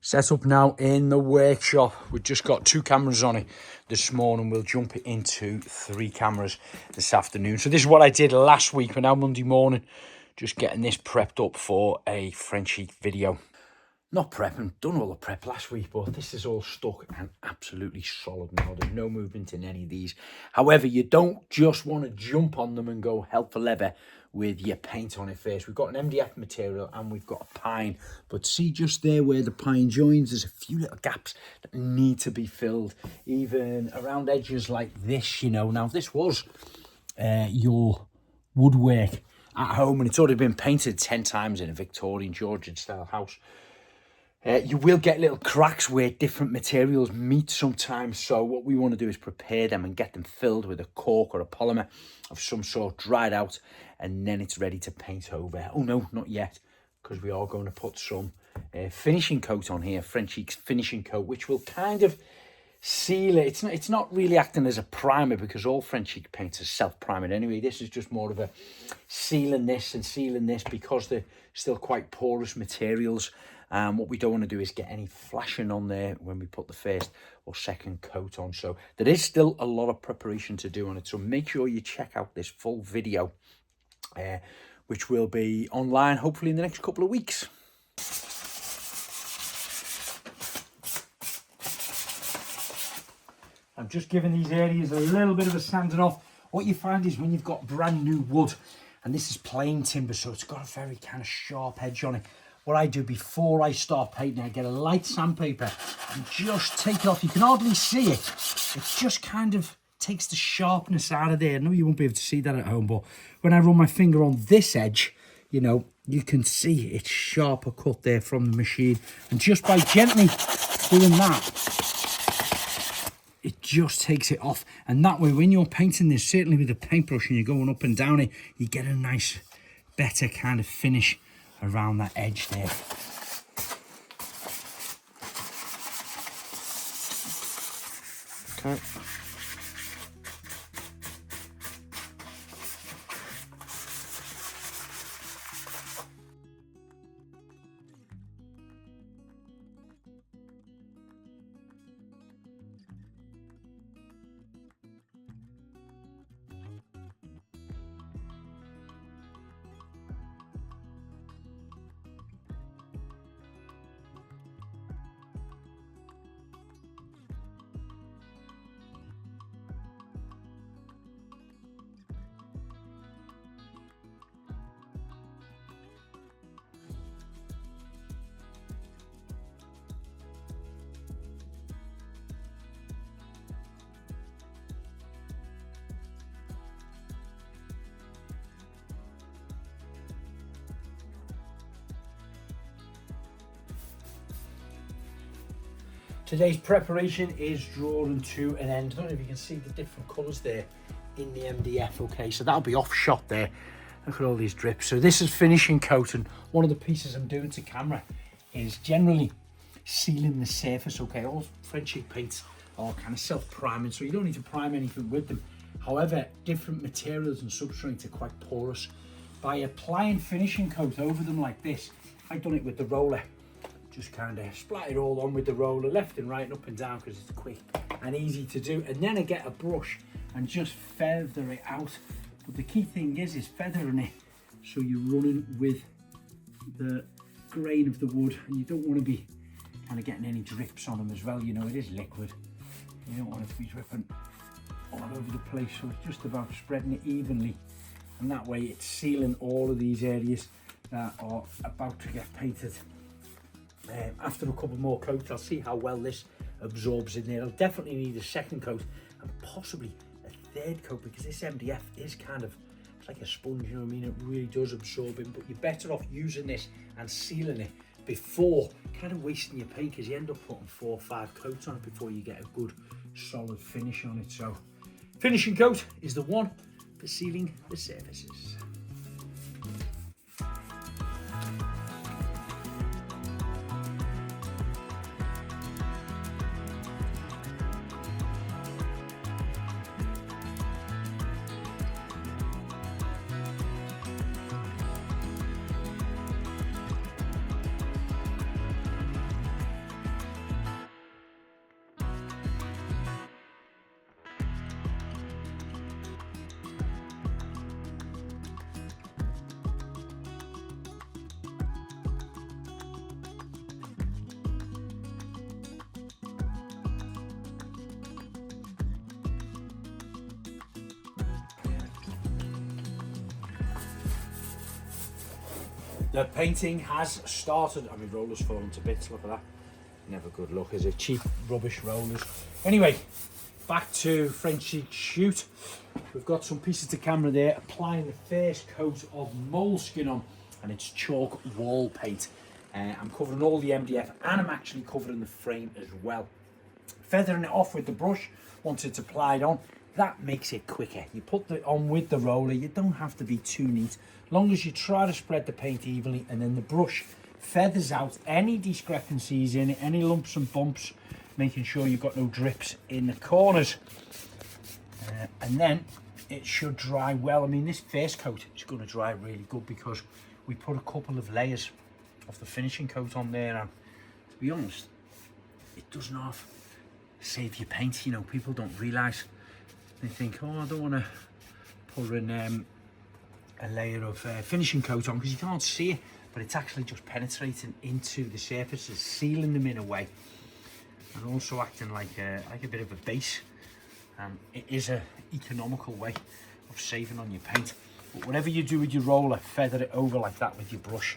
Set up now in the workshop. We've just got 2 cameras on it this morning. We'll jump it into 3 cameras this afternoon. So this is what I did last week, but now Monday morning, just getting this prepped up for a Frenchic video. Not prepping, done all the prep last week, but this is all stuck and absolutely solid now. There's no movement in any of these. However, you don't just want to jump on them and go hell for leather with your paint on it first. We've got an MDF material and we've got a pine, but see just there where the pine joins, there's a few little gaps that need to be filled, even around edges like this, you know. Now, if this was your woodwork at home and it's already been painted 10 times in a Victorian Georgian style house, you will get little cracks where different materials meet sometimes. So what we want to do is prepare them and get them filled with a cork or a polymer of some sort, dried out, and then it's ready to paint over. Oh no, not yet, because we are going to put some finishing coat on here, Frenchic's finishing coat, which will kind of seal it. It's not really acting as a primer because all Frenchic paints are self-priming anyway. This is just more of a sealing this and sealing this because they're still quite porous materials. What we don't want to do is get any flashing on there when we put the first or second coat on. So there is still a lot of preparation to do on it. So make sure you check out this full video, which will be online hopefully in the next couple of weeks. I'm just giving these areas a little bit of a sanding off. What you find is when you've got brand new wood, and this is plain timber, so it's got a very kind of sharp edge on it. What I do before I start painting, I get a light sandpaper and just take it off. You can hardly see it. It just kind of takes the sharpness out of there. I know you won't be able to see that at home, but when I run my finger on this edge, you know, you can see it's sharper cut there from the machine. And just by gently doing that, it just takes it off. And that way, when you're painting this, certainly with a paintbrush and you're going up and down it, you get a nice, better kind of finish around that edge there. Okay. Today's preparation is drawing to an end. I don't know if you can see the different colours there in the MDF. Okay, so that'll be off shot there. Look at all these drips. So this is finishing coat, and one of the pieces I'm doing to camera is generally sealing the surface. Okay, all Frenchic paints are kind of self-priming, so you don't need to prime anything with them. However, different materials and substrates are quite porous. By applying finishing coat over them like this, I've done it with the roller. Just kind of splat it all on with the roller, left and right and up and down, because it's quick and easy to do. And then I get a brush and just feather it out. But the key thing is feathering it so you're running with the grain of the wood, and you don't want to be kind of getting any drips on them as well. You know, it is liquid. You don't want it to be dripping all over the place. So it's just about spreading it evenly, and that way it's sealing all of these areas that are about to get painted. After a couple more coats, I'll see how well this absorbs in there. I'll definitely need a second coat and possibly a third coat, because this MDF is kind of, it's like a sponge, you know what I mean? It really does absorb in, but you're better off using this and sealing it before kind of wasting your paint, because you end up putting 4 or 5 coats on it before you get a good solid finish on it. So finishing coat is the one for sealing the surfaces. The painting has started. I mean, rollers falling to bits. Look at that. Never good look, is it? Cheap rubbish rollers. Anyway, back to Frenchic shoot. We've got some pieces to camera there. Applying the first coat of Moleskin on, and it's chalk wall paint. I'm covering all the MDF, and I'm actually covering the frame as well. Feathering it off with the brush once it's applied on. That makes it quicker. You put it on with the roller. You don't have to be too neat. As long as you try to spread the paint evenly, and then the brush feathers out any discrepancies in it, any lumps and bumps, making sure you've got no drips in the corners. And then it should dry well. I mean, this first coat is going to dry really good because we put a couple of layers of the finishing coat on there, and to be honest, it does not save your paint. You know, people don't realise. They think, oh, I don't want to put in a layer of finishing coat on because you can't see it, but it's actually just penetrating into the surfaces, sealing them in a way, and also acting like a bit of a base. It is a economical way of saving on your paint. But whatever you do with your roller, feather it over like that with your brush.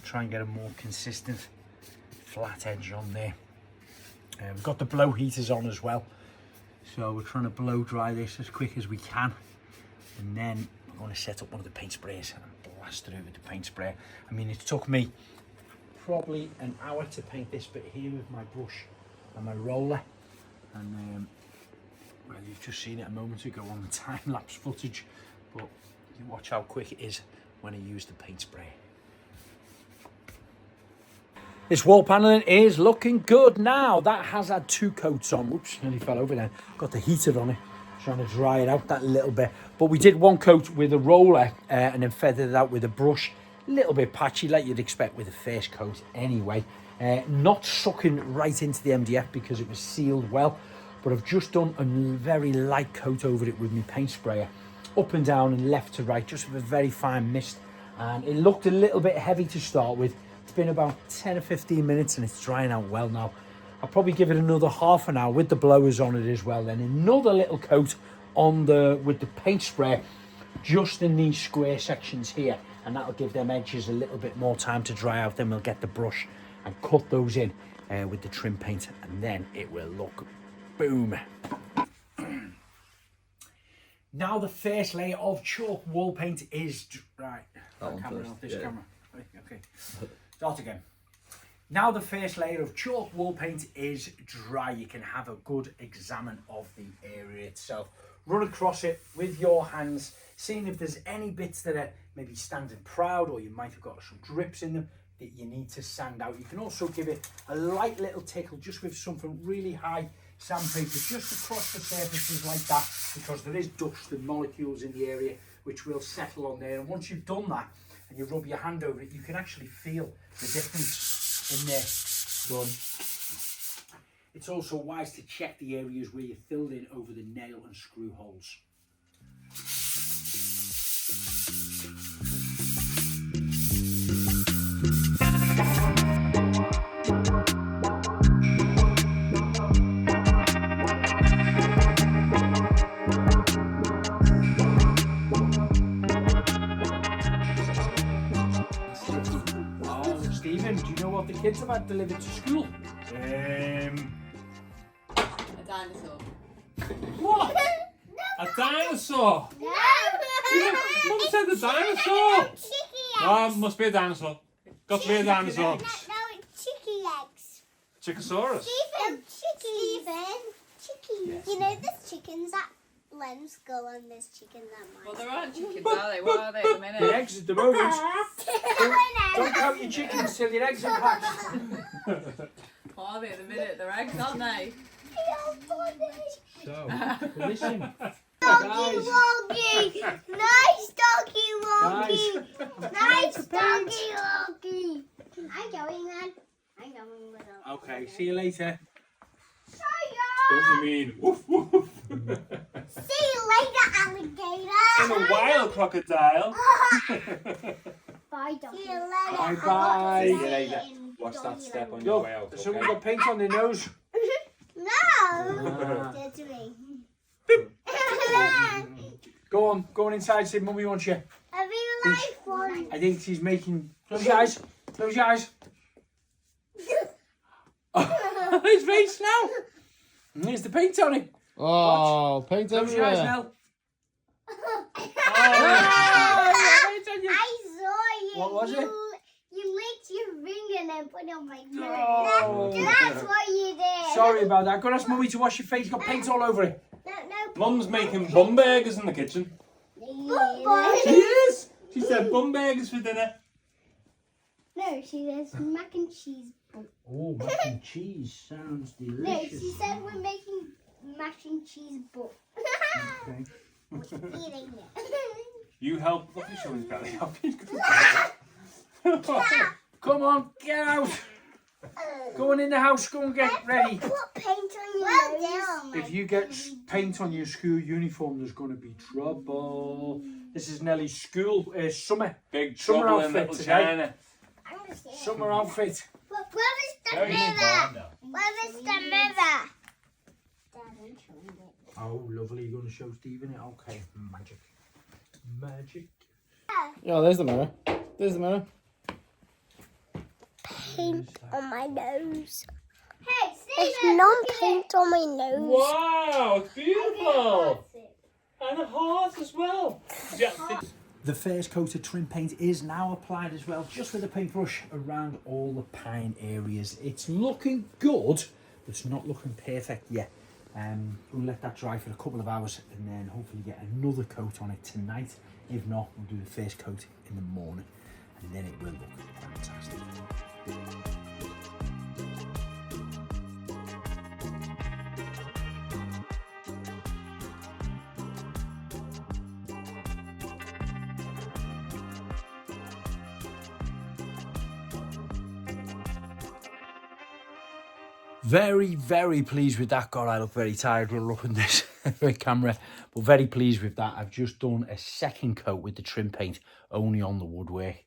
Try and get a more consistent flat edge on there. We've got the blow heaters on as well, so we're trying to blow dry this as quick as we can, and then I'm going to set up one of the paint sprayers and blast it over with the paint sprayer. I mean, it took me probably an hour to paint this bit here with my brush and my roller, and well, you've just seen it a moment ago on the time-lapse footage, but you watch how quick it is when I use the paint sprayer. This wall paneling is looking good now. That has had 2 coats on. Oops, nearly fell over there. Got the heater on it, trying to dry it out that little bit. But we did 1 coat with a roller and then feathered it out with a brush. A little bit patchy, like you'd expect with the first coat anyway. Not sucking right into the MDF because it was sealed well. But I've just done a very light coat over it with my paint sprayer. Up and down and left to right, just with a very fine mist. And it looked a little bit heavy to start with. It's been about 10 or 15 minutes and it's drying out well now. I'll probably give it another half an hour with the blowers on it as well. Then another little coat on with the paint spray just in these square sections here, and that'll give them edges a little bit more time to dry out. Then we'll get the brush and cut those in with the trim paint, and then it will look boom. Now the first layer of chalk wall paint is right. Camera off this camera. Okay. Start again. Now the first layer of chalk wall paint is dry. You can have a good examine of the area itself. Run across it with your hands, seeing if there's any bits that are maybe standing proud, or you might have got some drips in them that you need to sand out. You can also give it a light little tickle just with something really high sandpaper just across the surfaces like that, because there is dust and molecules in the area which will settle on there. And once you've done that and you rub your hand over it, you can actually feel the difference in there. Done. It's also wise to check the areas where you filled in over the nail and screw holes. Stephen, do you know what the kids have had delivered to school? A dinosaur. What? A dinosaur? No! Mum said a dinosaur! Chicky Oh, eggs! must be a dinosaur. Got to be a dinosaur. No, it's chicky eggs. Chickosaurus. Chicken. Yes. You know there's chickens that let skull and there's chicken that might. Well, there aren't chickens, are they? What are they at the minute? The eggs at the moment. Don't count your chickens till your eggs are hatched. What are they at the minute? They're eggs, aren't they? So, listen. Doggy woggy! Nice doggy woggy! Nice doggy woggy! I'm going then. I'm going with them. Okay, see you later. Don't you mean woof woof? See you later, alligator! In a while, crocodile. Bye, doggy. See you later. Bye bye. See you later. Watch that step on your way out. Yo, someone got paint on their nose. No! That's me. Go on inside, say mummy wants you. A real life one. I think she's making Close your eyes. Close your eyes. Oh, his face now. There's the paint on it. Oh, paint Close your eyes, everywhere. Nell. I saw you. What was it? You licked your finger and then put it on my nose. Oh. That's what you did. Sorry about that. Go and ask Mummy to wash your face. Got paint all over it. No. Mum's making bum burgers in the kitchen. She is. She said bum burgers for dinner. No, she says mac and cheese. Oh, mac and cheese sounds delicious. No, she said we're making mac and cheese, but Okay. we're eating it. You help. Look, show his belly. Come on, get out. Go on in the house. Go and get ready. Put paint on your nose. If you get paint on your school uniform, there's going to be trouble. This is Nellie's school summer Big Summer trouble in outfit Little today. China. Summer outfit. Where is the Very mirror? fun, though. Where is the mirror? Oh, lovely. You're going to show Stephen it? Okay, magic. Magic. Yeah, there's the mirror. There's the mirror. Paint on my nose. Hey, There's Stephen, no look at it. paint on my nose. Wow, it's beautiful. And a heart as well. Yeah. The first coat of trim paint is now applied as well, just with a paintbrush around all the pine areas. It's looking good, but it's not looking perfect yet. We'll let that dry for a couple of hours and then hopefully get another coat on it tonight. If not, we'll do the first coat in the morning and then it will look fantastic. Very pleased with that. God, I look very tired when looking at this camera, but very pleased with that. I've just done a second coat with the trim paint only on the woodwork,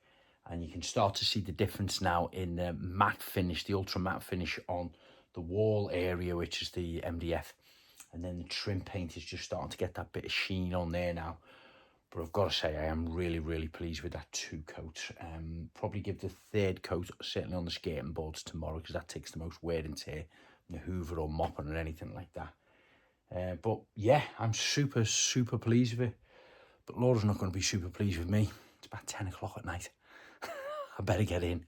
and you can start to see the difference now in the matte finish, the ultra matte finish on the wall area, which is the MDF, and then the trim paint is just starting to get that bit of sheen on there now. But I've got to say, I am really pleased with that 2 coats. Probably give the 3rd coat, certainly on the skating boards tomorrow, because that takes the most wear and tear, the hoover or mopping or anything like that. But yeah, I'm super pleased with it. But Laura's not going to be super pleased with me. It's about 10 o'clock at night. I better get in.